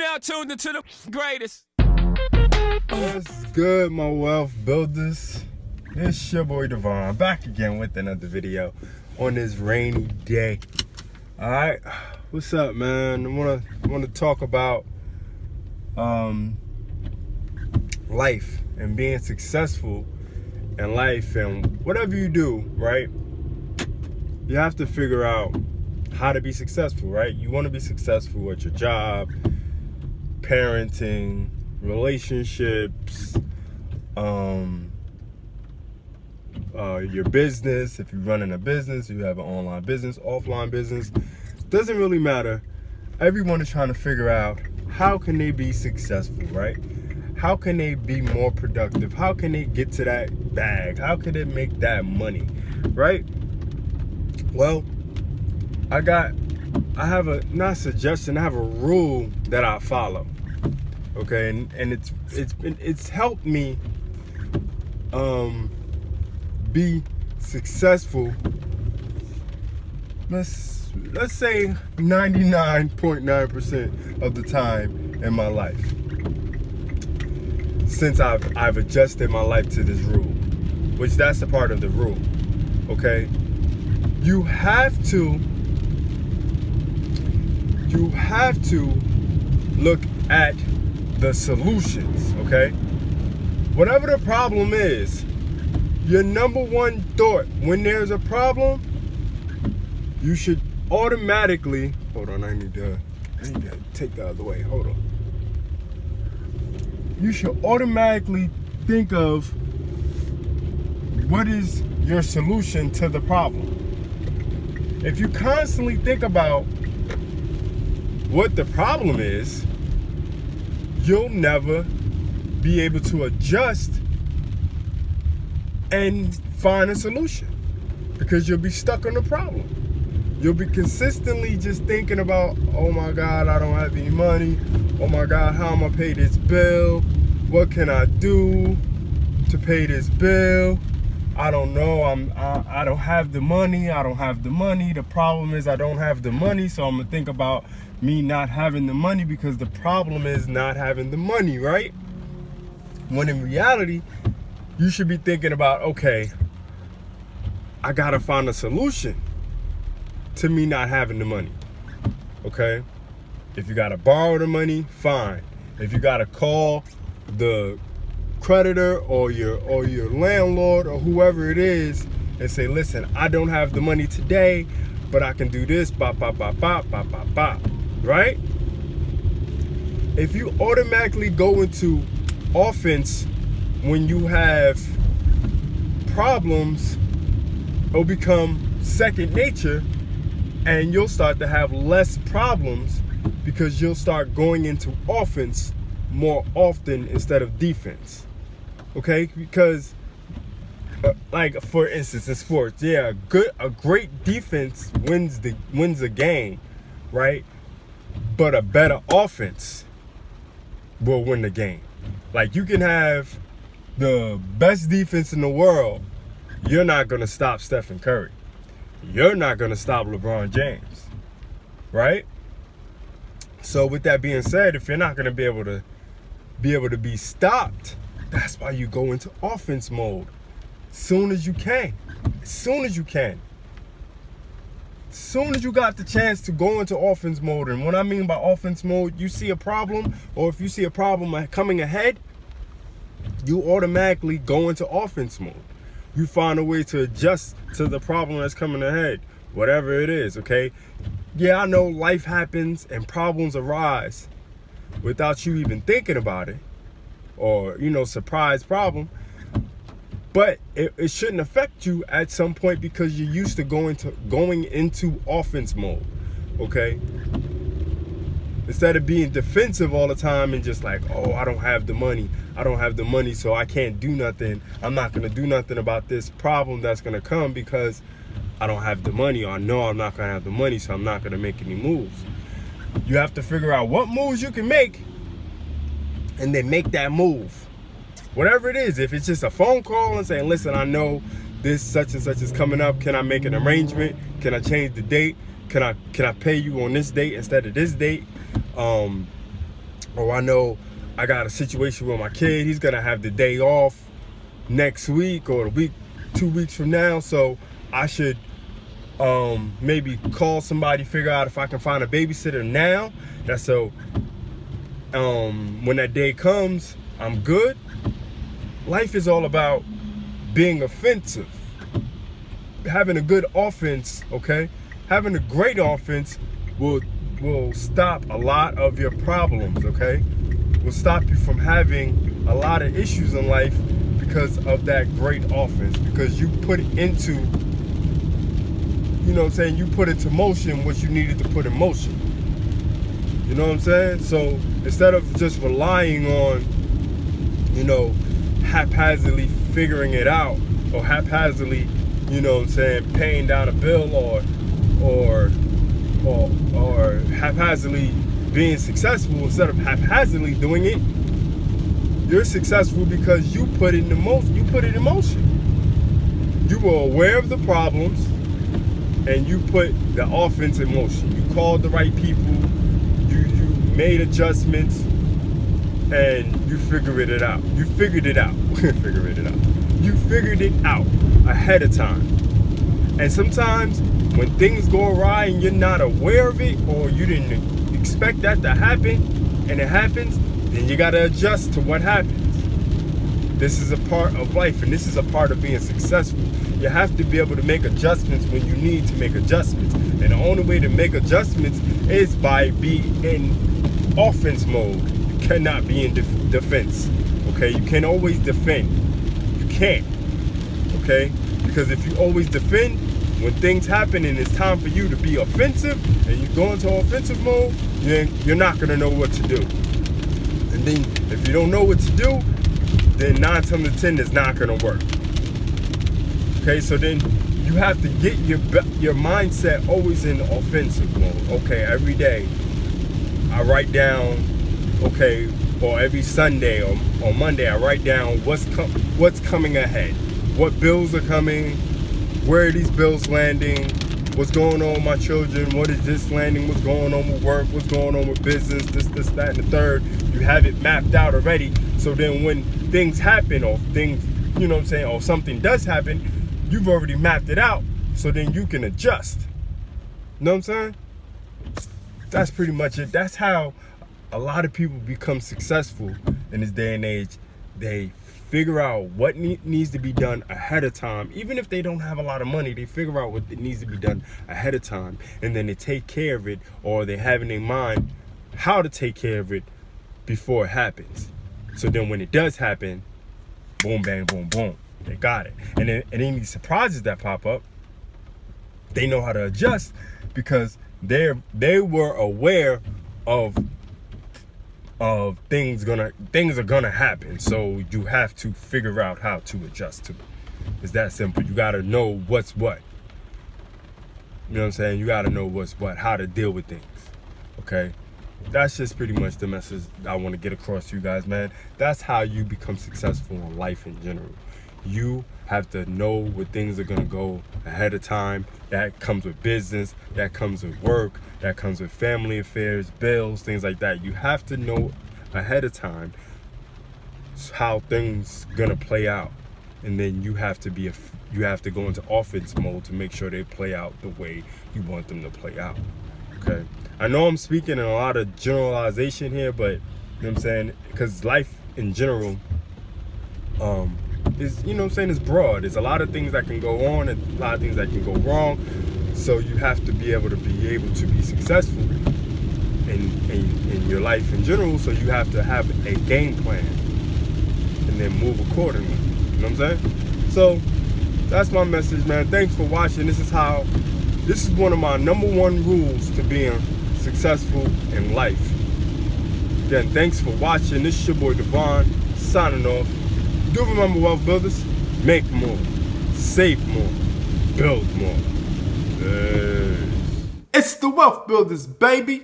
now tuned into the greatest. What's good, my wealth builders? It's your boy Devon, back again with another video on this rainy day. All right, what's up, man? I wanna talk about life and being successful in life, and whatever you do, right? You have to figure out how to be successful, right? You want to be successful at your job, parenting, relationships, your business. If you're running a business, you have an online business, offline business, doesn't really matter. Everyone is trying to figure out how can they be successful, right? How can they be more productive? How can they get to that bag? How can they make that money, right? Well, I have a, not suggestion, I have a rule that I follow. Okay, and it's helped me be successful. Let's say 99.9% of the time in my life, since I've adjusted my life to this rule, which that's a part of the rule. Okay, you have to look at the solutions, okay? Whatever the problem is, your number one thought when there's a problem, you should automatically, hold on, I need to take the other way, hold on. You should automatically think of what is your solution to the problem. If you constantly think about what the problem is, you'll never be able to adjust and find a solution, because you'll be stuck on the problem. You'll be consistently just thinking about, oh my God, I don't have any money. Oh my God, how am I pay this bill? What can I do to pay this bill? I don't know. I don't have the money. I don't have the money. The problem is I don't have the money, so I'm gonna think about me not having the money because the problem is not having the money, right? When in reality, you should be thinking about, okay, I gotta find a solution to me not having the money. Okay? If you gotta borrow the money, fine. If you gotta call the creditor or your landlord or whoever it is and say, listen, I don't have the money today, but I can do this, bop, bop, bop, bop, bop, bop, bop, right? If you automatically go into offense when you have problems, it'll become second nature, and you'll start to have less problems because you'll start going into offense more often instead of defense. Okay, because like for instance in sports, yeah, a great defense wins a game, right? But a better offense will win the game. Like, you can have the best defense in the world, you're not gonna stop Stephen Curry. You're not gonna stop LeBron James, right? So with that being said, if you're not gonna be able to be stopped, that's why you go into offense mode soon as you can. As soon as you got the chance to go into offense mode. And what I mean by offense mode, you see a problem, or if you see a problem coming ahead, you automatically go into offense mode. You find a way to adjust to the problem that's coming ahead, whatever it is, okay? Yeah, I know life happens and problems arise without you even thinking about it, or, surprise problem. But it shouldn't affect you at some point because you're used to going into offense mode, okay? Instead of being defensive all the time and just like, oh, I don't have the money, so I can't do nothing. I'm not gonna do nothing about this problem that's gonna come because I don't have the money, or I know I'm not gonna have the money, so I'm not gonna make any moves. You have to figure out what moves you can make and then make that move. Whatever it is, if it's just a phone call and saying, listen, I know this such and such is coming up. Can I make an arrangement? Can I change the date? Can I pay you on this date instead of this date? or I know I got a situation with my kid, he's gonna have the day off next week or the week 2 weeks from now, so I should maybe call somebody, figure out if I can find a babysitter now. That's so when that day comes, I'm good. Life is all about being offensive, having a good offense. Okay, having a great offense will stop a lot of your problems. Okay, will stop you from having a lot of issues in life because of that great offense, because you put it into, you know what I'm saying, you put into motion what you needed to put in motion. You know what I'm saying? So instead of just relying on, you know, haphazardly figuring it out, or haphazardly, you know what I'm saying, paying down a bill, or haphazardly being successful, instead of haphazardly doing it, you're successful because you put it in motion. You were aware of the problems and you put the offense in motion. You called the right people, you made adjustments, and you figured it out. You figured it out ahead of time. And sometimes when things go awry and you're not aware of it, or you didn't expect that to happen, and it happens, then you gotta adjust to what happens. This is a part of life, and this is a part of being successful. You have to be able to make adjustments when you need to make adjustments. And the only way to make adjustments is by being in offense mode. You cannot be in defense. Okay, you can always defend. You can't. Okay, because if you always defend, when things happen and it's time for you to be offensive and you go into offensive mode, you're not gonna know what to do. And then if you don't know what to do, then 9 times out of 10 it's not gonna work. Okay, so then you have to get your mindset always in offensive mode. Okay, every day I write down, okay, or every Sunday or Monday I write down what's coming ahead, what bills are coming, where are these bills landing, what's going on with my children, what is this landing, what's going on with work, what's going on with business, this, that, and the third. You have it mapped out already, so then when things happen, or things, you know what I'm saying, or something does happen, you've already mapped it out, so then you can adjust. You know what I'm saying? That's pretty much it. That's how a lot of people become successful in this day and age. They figure out what needs to be done ahead of time. Even if they don't have a lot of money, they figure out what needs to be done ahead of time, and then they take care of it, or they have in their mind how to take care of it before it happens. So then when it does happen, boom, bang, boom, boom, they got it. And then any surprises that pop up, they know how to adjust, because they were aware of things are gonna happen. So you have to figure out how to adjust to it. It's that simple. You gotta know what's what. You know what I'm saying? You gotta know what's what, how to deal with things. Okay? That's just pretty much the message I want to get across to you guys, man. That's how you become successful in life in general. You have to know where things are gonna go ahead of time. That comes with business, that comes with work, that comes with family affairs, bills, things like that. You have to know ahead of time how things gonna play out, and then you have to go into offense mode to make sure they play out the way you want them to play out. Okay, I know I'm speaking in a lot of generalization here, but you know what I'm saying, because life in general is, you know what I'm saying, is broad. There's a lot of things that can go on and a lot of things that can go wrong. So you have to be able to be successful in your life in general. So you have to have a game plan and then move accordingly. You know what I'm saying? So that's my message, man. Thanks for watching. This is one of my #1 rules to being successful in life. Again, thanks for watching. This is your boy Devon, signing off. Do remember, wealth builders, make more, save more, build more. It's the Wealth Builders, baby.